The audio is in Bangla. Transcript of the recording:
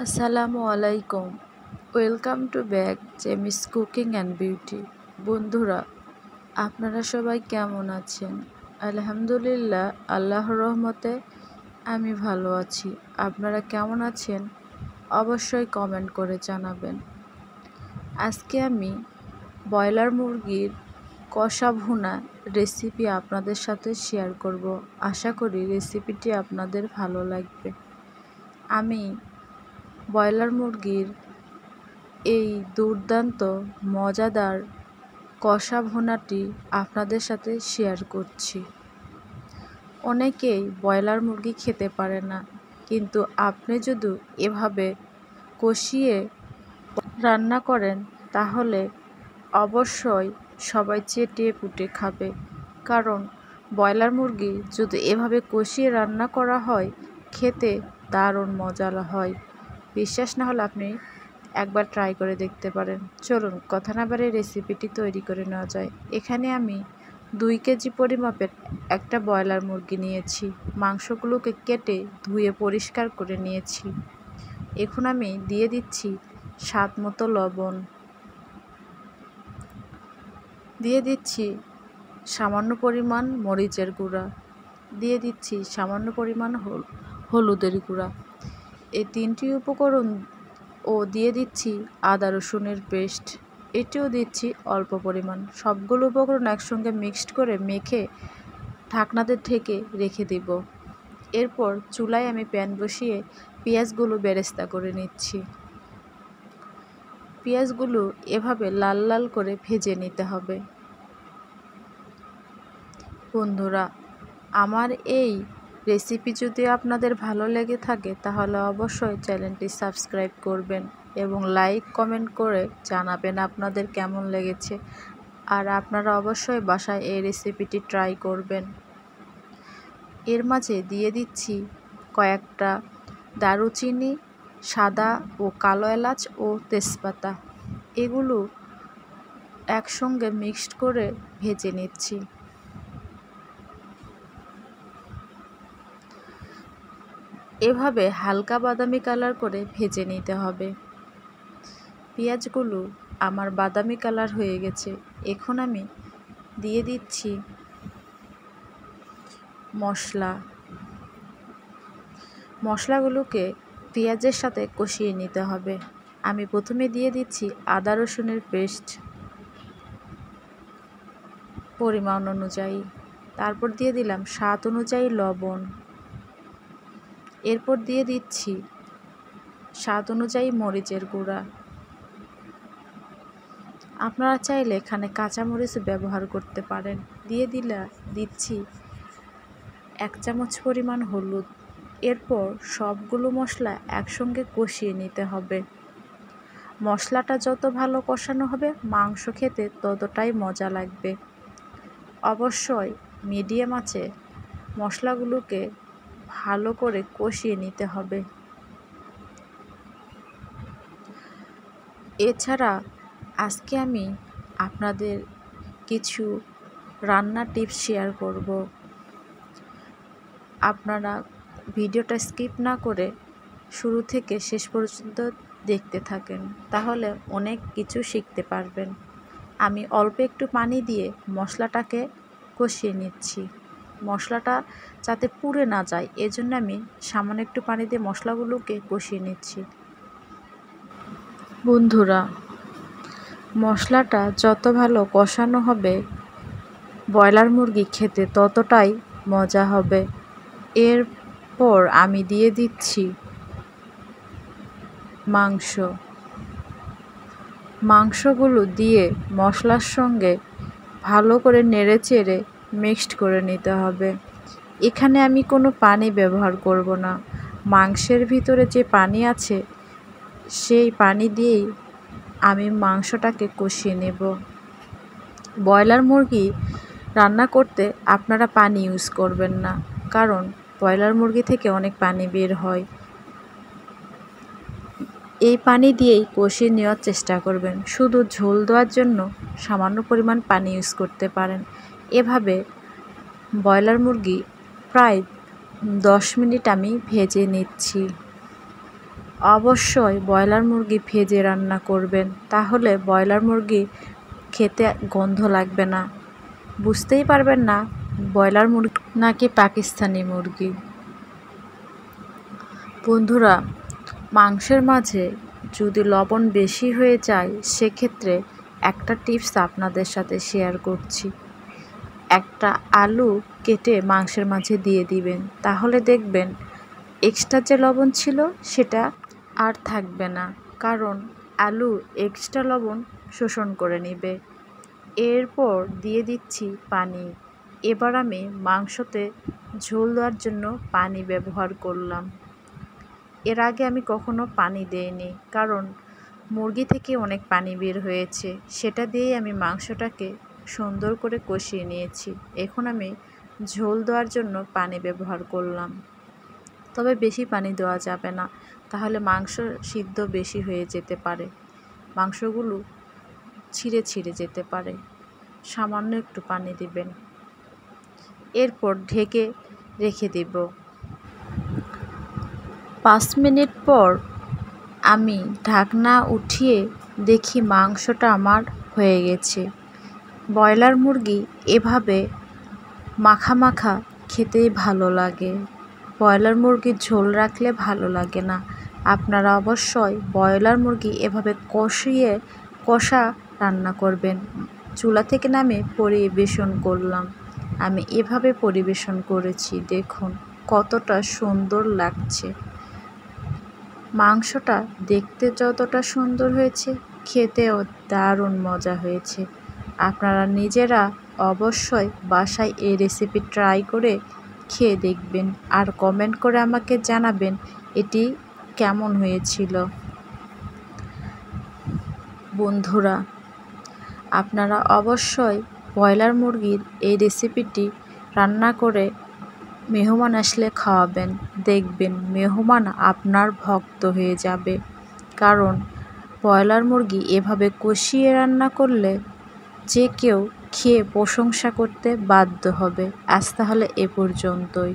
আসসালামু আলাইকুম। Welcome to back Jemi's cooking and beauty. বন্ধুরা, আপনারা সবাই কেমন আছেন? আলহামদুলিল্লাহ, আল্লাহর রহমতে আমি ভালো আছি। আপনারা কেমন আছেন অবশ্যই কমেন্ট করে জানাবেন। আজকে আমি ব্রয়লার মুরগির কষা ভুনা রেসিপি আপনাদের সাথে শেয়ার করব। আশা করি রেসিপিটি আপনাদের ভালো লাগবে। আমি ব্রয়লার মুরগির এই দুর্দান্ত মজাদার কষা ভুনাটি আপনাদের সাথে শেয়ার করছি। অনেকেই ব্রয়লার মুরগি খেতে পারে না, কিন্তু আপনি যদি এভাবে কষিয়ে রান্না করেন তাহলে অবশ্যই সবাই চেটে পুটে খাবে। কারণ ব্রয়লার মুরগি যদি এভাবে কষিয়ে রান্না করা হয় খেতে দারুণ মজা হয়। বিশ্বাস না হলে আপনি একবার ট্রাই করে দেখতে পারেন। চলুন কথা না বাড়িয়ে রেসিপিটি তৈরি করে নেওয়া যায়। এখানে আমি 2 কেজি পরিমাপের একটা ব্রয়লার মুরগি নিয়েছি। মাংসগুলোকে কেটে ধুয়ে পরিষ্কার করে নিয়েছি। এখন আমি দিয়ে দিচ্ছি স্বাদ মতো লবণ, দিয়ে দিচ্ছি সামান্য পরিমাণ মরিচের গুঁড়া, দিয়ে দিচ্ছি সামান্য পরিমাণ হলুদের গুঁড়া। এই 3টি উপকরণ ও দিয়ে দিচ্ছি আদা রসুনের পেস্ট, এটিও দিচ্ছি অল্প পরিমাণ। সবগুলো উপকরণ একসঙ্গে মিক্সড করে মেখে ঢাকনাতে ঢেকে রেখে দেব। এরপর চুলায় আমি প্যান বসিয়ে পেঁয়াজগুলো বেরেস্তা করে নিচ্ছি। পেঁয়াজগুলো এভাবে লাল লাল করে ভেজে নিতে হবে। বন্ধুরা, আমার এই রেসিপি যদি আপনাদের ভালো লেগে থাকে তাহলে অবশ্যই চ্যানেলটি সাবস্ক্রাইব করবেন এবং লাইক কমেন্ট করে জানাবেন আপনাদের কেমন লেগেছে। আর আপনারা অবশ্যই বাসায় এই রেসিপিটি ট্রাই করবেন। এর মাঝে দিয়ে দিচ্ছি কয়েকটা দারুচিনি, সাদা ও কালো এলাচ ও তেজপাতা। এগুলো একসঙ্গে মিক্সড করে ভেজে নিচ্ছি। এভাবে হালকা বাদামি কালার করে ভেজে নিতে হবে। পেঁয়াজগুলো আমার বাদামি কালার হয়ে গেছে। এখন আমি দিয়ে দিচ্ছি মশলাগুলোকে পেঁয়াজের সাথে কষিয়ে নিতে হবে। আমি প্রথমে দিয়ে দিচ্ছি আদা রসুনের পেস্ট পরিমাণ অনুযায়ী, তারপর দিয়ে দিলাম স্বাদ অনুযায়ী লবণ, এরপর দিয়ে দিচ্ছি স্বাদ অনুযায়ী মরিচের গুঁড়া। আপনারা চাইলে এখানে কাঁচামরিচ ব্যবহার করতে পারেন। দিচ্ছি 1 চামচ পরিমাণ হলুদ। এরপর সবগুলো মশলা একসঙ্গে কষিয়ে নিতে হবে। মশলাটা যত ভালো কষানো হবে মাংস খেতে ততটাই মজা লাগবে। অবশ্যই মিডিয়াম আঁচে মশলাগুলোকে ভালো করে কষিয়ে নিতে হবে। এছাড়া আজকে আমি আপনাদের কিছু রান্নার টিপস শেয়ার করব। আপনারা ভিডিওটা স্কিপ না করে শুরু থেকে শেষ পর্যন্ত দেখতে থাকেন, তাহলে অনেক কিছু শিখতে পারবেন। আমি অল্প একটু পানি দিয়ে মশলাটাকে কষিয়ে নিচ্ছি। মশলাটা যাতে পুড়ে না যায় এজন্য আমি সামান্য একটু পানি দিয়ে মশলাগুলোকে কষিয়ে নিচ্ছি। বন্ধুরা, মশলাটা যত ভালো কষানো হবে ব্রয়লার মুরগি খেতে ততটাই মজা হবে। এরপর আমি দিয়ে দিচ্ছি মাংসগুলো দিয়ে মশলার সঙ্গে ভালো করে নেড়েচেড়ে মিক্সড করে নিতে হবে। এখানে আমি কোনো পানি ব্যবহার করব না। মাংসের ভিতরে যে পানি আছে সেই পানি দিয়েই আমি মাংসটাকে কষিয়ে নেব। ব্রয়লার মুরগি রান্না করতে আপনারা পানি ইউজ করবেন না, কারণ ব্রয়লার মুরগি থেকে অনেক পানি বের হয়। এই পানি দিয়েই কষিয়ে নেওয়ার চেষ্টা করবেন। শুধু ঝোল দেওয়ার জন্য সামান্য পরিমাণ পানি ইউজ করতে পারেন। এভাবে ব্রয়লার মুরগি প্রায় 10 মিনিট আমি ভেজে নিচ্ছি। অবশ্যই ব্রয়লার মুরগি ভেজে রান্না করবেন, তাহলে ব্রয়লার মুরগি খেতে গন্ধ লাগবে না, বুঝতেই পারবেন না ব্রয়লার মুরগি নাকি পাকিস্তানি মুরগি। বন্ধুরা, মাংসের মাঝে যদি লবণ বেশি হয়ে যায় সেক্ষেত্রে একটা টিপস আপনাদের সাথে শেয়ার করছি। একটা আলু কেটে মাংসের মাঝে দিয়ে দিবেন, তাহলে দেখবেন এক্সট্রা যে লবণ ছিল সেটা আর থাকবে না, কারণ আলু এক্সট্রা লবণ শোষণ করে নেবে। এরপর দিয়ে দিচ্ছি পানি। এবার আমি মাংসতে ঝোল দেওয়ার জন্য পানি ব্যবহার করলাম। এর আগে আমি কখনো পানি দেইনি, কারণ মুরগি থেকে অনেক পানি বের হয়েছে, সেটা দিয়েই আমি মাংসটাকে সুন্দর করে কষিয়ে নিয়েছি। এখন আমি ঝোল দেওয়ার জন্য পানি ব্যবহার করলাম, তবে বেশি পানি দেওয়া যাবে না, তাহলে মাংস সিদ্ধ বেশি হয়ে যেতে পারে, মাংসগুলো ছিঁড়ে ছিঁড়ে যেতে পারে। সামান্য একটু পানি দিবেন, এরপর ঢেকে রেখে দেব। 5 মিনিট পর আমি ঢাকনা উঠিয়ে দেখি মাংসটা আমার হয়ে গেছে। ব্রয়লার মুরগি এভাবে মাখা মাখা খেতেই ভালো লাগে, ব্রয়লার মুরগির ঝোল রাখলে ভালো লাগে না। আপনারা অবশ্যই ব্রয়লার মুরগি এভাবে কষা রান্না করবেন। চুলা থেকে নামে পরিবেশন করলাম, আমি এভাবে পরিবেশন করেছি, দেখুন কতটা সুন্দর লাগছে। মাংসটা দেখতে যতটা সুন্দর হয়েছে, খেতেও দারুণ মজা হয়েছে। আপনারা নিজেরা অবশ্যই বাসায় এই রেসিপি ট্রাই করে খেয়ে দেখবেন, আর কমেন্ট করে আমাকে জানাবেন এটি কেমন হয়েছিল। বন্ধুরা, আপনারা অবশ্যই ব্রয়লার মুরগির এই রেসিপিটি রান্না করে মেহমান আসলে খাওয়াবেন, দেখবেন মেহমান আপনার ভক্ত হয়ে যাবে, কারণ ব্রয়লার মুরগি এভাবে কষিয়ে রান্না করলে যে কেউ খেয়ে প্রশংসা করতে বাধ্য হবে। আজ তাহলে এ পর্যন্তই।